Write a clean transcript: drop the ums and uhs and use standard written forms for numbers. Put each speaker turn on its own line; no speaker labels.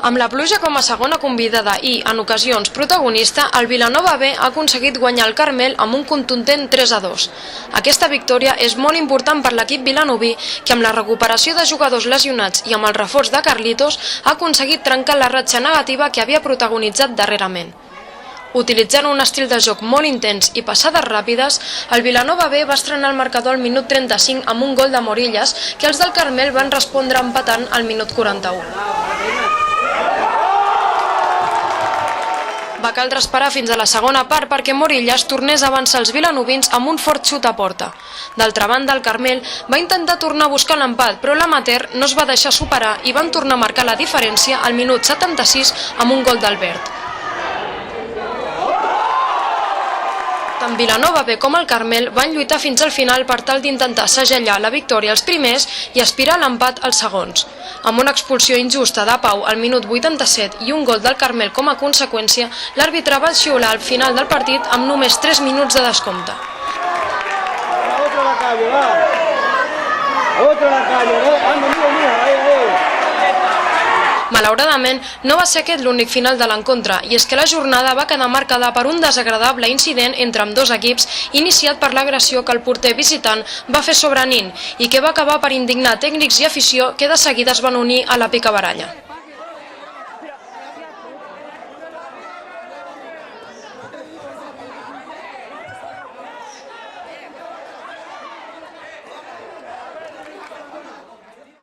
Amb la pluja com a segona convidada i, en ocasions, protagonista, el Vilanova B ha aconseguit guanyar el Carmel amb un contundent 3-2. Aquesta victòria és molt important per l'equip vilanoví, que amb la recuperació de jugadors lesionats i amb el reforç de Carlitos ha aconseguit trencar la ratxa negativa que havia protagonitzat darrerament. Utilitzant un estil de joc molt intens i passades ràpides, el Vilanova B va estrenar el marcador al minut 35 amb un gol de Morillas, que els del Carmel van respondre empatant al minut 41. Va caldre esperar fins a la segona part perquè Morillas tornés a avançar els vilanovins amb un fort xut a porta. D'altra banda, el Carmel va intentar tornar a buscar l'empat, però l'amateur no es va deixar superar i van tornar a marcar la diferència al minut 76 amb un gol d'Albert. Tant Vilanova B com el Carmel van lluitar fins al final per tal d'intentar segellar la victòria als primers i aspirar a l'empat als segons. Amb una expulsió injusta de Pau al minut 87 i un gol del Carmel com a conseqüència, l'àrbitre va xiular al final del partit amb només 3 minuts de descompte. Malauradament, no va ser aquest l'únic final de l'encontre, i és que la jornada va quedar marcada per un desagradable incident entre ambdós equips iniciat per l'agressió que el porter visitant va fer sobre Nin i que va acabar per indignar tècnics i afició que de seguida es van unir a la picabaralla.